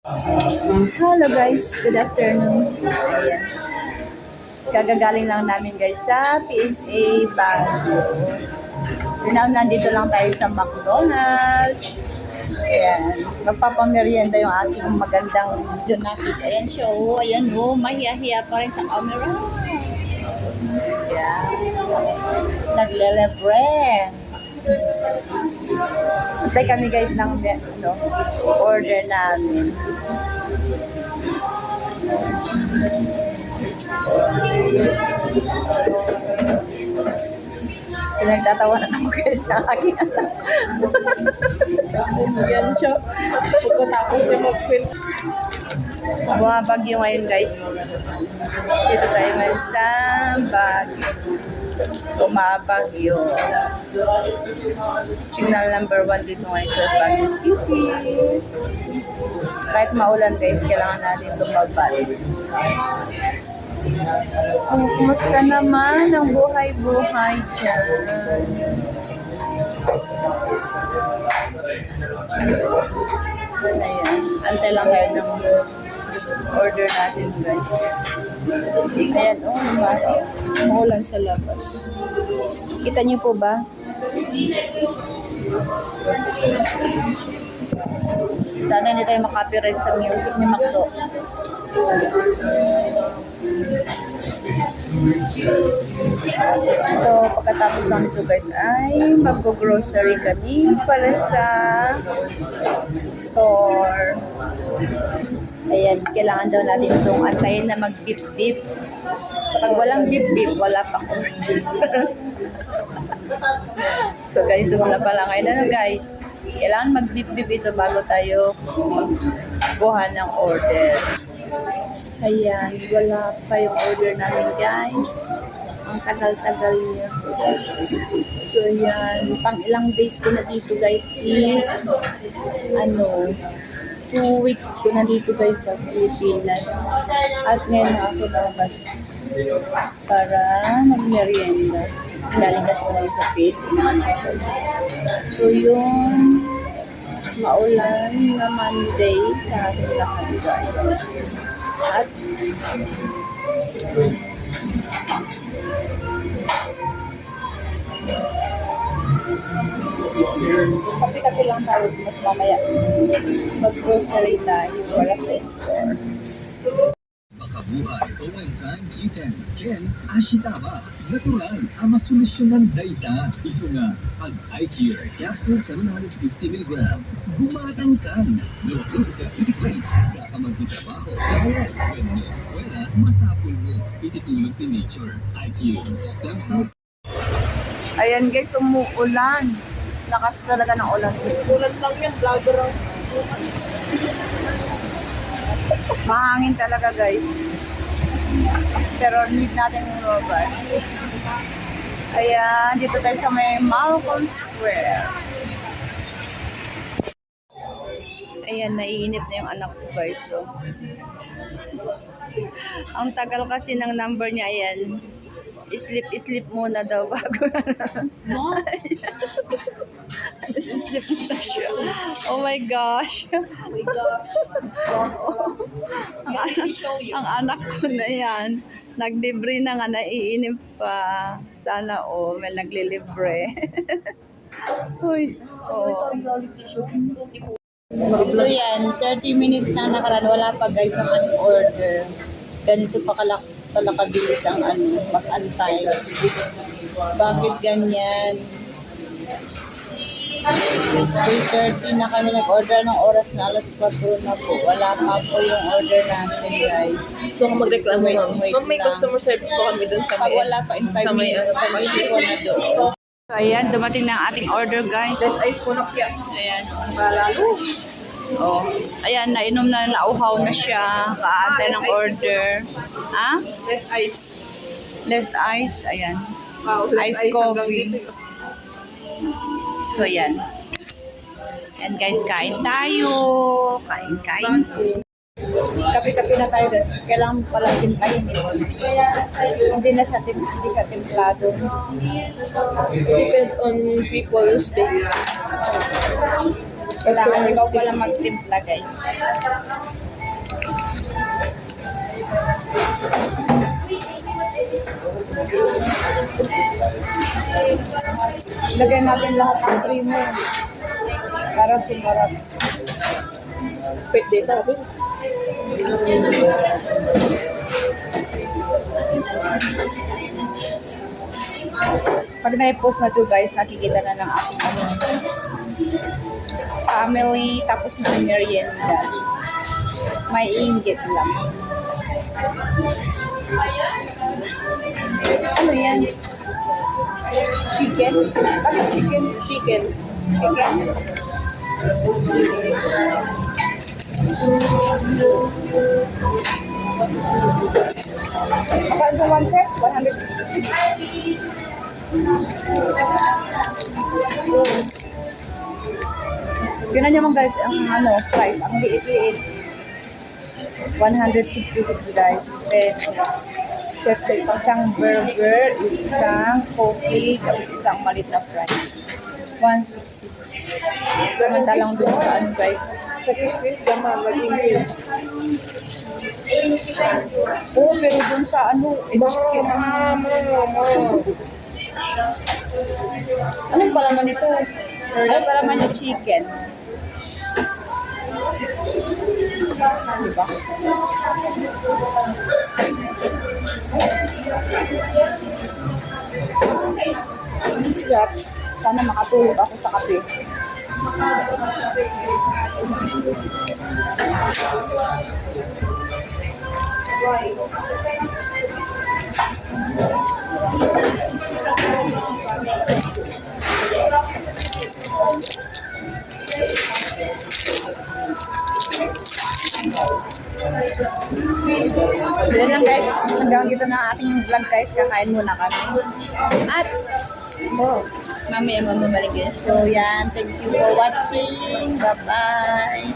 Hello guys, good afternoon. Ayan. Kagagaling lang namin guys sa PSA Baguio. Now, nandito lang tayo sa McDonald's. Ayan. Magpapamerienda yung aking magandang Jonapis. Ayan siya, oh. Ayan, oh. Mahiya-hiya pa rin sa camera. Ayan. Naglelebre. Patay kami guys ng order namin. Pinagtatawa na ako guys ng aking anak. Yan siya. Pagkatapos na mag-film. Bumabagyo ngayon guys. Dito tayo ngayon sa Baguio. Bumabagyo. Signal number 1 dito ngayon sa Baguio City. Kahit maulan guys, kailangan natin lumabas. So, kumusta naman ang buhay-buhay dyan? Ayan, antay lang kayo ng order natin guys. Ayan, oh, maulan sa labas. Kita niyo po ba? Sana hindi tayo makapiright sa music ni Macdo. So, pagkatapos lang ito guys ay mag-grocery kami para sa store. Ayan, kailangan daw natin itong antayin na mag-beep-beep. Kapag walang beep-beep, wala pang order. So, ganito na pala ngayon. Ano guys? Kailangan mag-beep-beep ito bago tayo magkuha ng order. Ayan, wala pa yung order namin guys. Ang tagal-tagal niya. So yan, pang ilang days ko na dito guys is 2 weeks ko na dito guys sa Pilipinas. At ngayon na ako labas para mag-merienda. Galing kasi na sa PSA na anak ko. So yung maulan na Monday sa ating lahat guys. At kapi-kapi lang tayo, mas mamaya mag-grocery tayo para sa store. Makabuhay o enzyme Q10 Ken Ashitaba natural ang masolusyonan dayta iso nga ang iCure capsule 750 mg gumatangkan no fruit ka magtrabaho kaya when may eskwela masapul mo itutulog ni nature iCure stem cells. Ayan guys, umuulan. Lakas talaga ng ulan. Ulan lang yan, vlogger ang Mahangin talaga guys. Pero need natin yung robot. Ayan, dito tayo sa may Malcolm Square. Ayan, naiinip na yung anak ko guys. So, ang tagal kasi ng number niya, ayan. Sleep muna daw bago. no? Sleep na siya. Oh my gosh. Oh my God. Ang anak ko na yan. Naglibre na nga, naiinip pa. Sana may naglilibre. Uy. Oh. So yan, 30 minutes na nakaraan. Wala pa guys ang aming order. Ganito pa kabilis ang mag-antay. Bakit ganyan? 3:30 na kami nag-order ng oras na alas 4 na po. Wala pa po yung order natin guys. Gusto ko magreklamo ma'am. Wait Ma'am, may lang. customer service po kami dun sa Pag wala pa in 5 sa may minutes, sabihin ko na doon. So ayan, dumating na ang ating order guys. Less ice ko na kaya. Ayan. Malalo. Oh, ayan, nainom na, nauhaw na siya. Kaantay ng order. Ah? Less ice. Less ice. Ayan. Wow, less Ice ice hanggang coffee. dito. So, yan. Yan guys, kain tayo. Kain. Kapi-kapi na tayo guys. Kailangan pala tintahin ito. Hindi na siya hindi ka templado. Depends on people's taste. Kailangan ikaw pala magtimpla, guys. Lagyan natin lahat ng creamer para sumarap. Pwede dito, abi. Pag na-post na to guys, nakikita na ng ating family, tapos na merienda. May inggit lang. Ano yan? Chicken? Ano chicken? Chicken. Chicken? Magkano ito one set? 166. Yun naman guys, ang price, ang liit-liit. 166 guys. Then, syempre, isang burger, isang coffee, tapos isang malit na fries. 166. Samantalang dun sa guys. Nag-increase naman, nag-increase. Oo, pero dun sa chicken. Anong palaman ito? Ay, palaman yung chicken. Diba? Sarap. Sana makatulog ako sa kape. So yan lang guys, hanggang dito na ang ating vlog guys, kakain muna kami. At mamaya mamamalik guys. So yan, thank you for watching. Bye bye.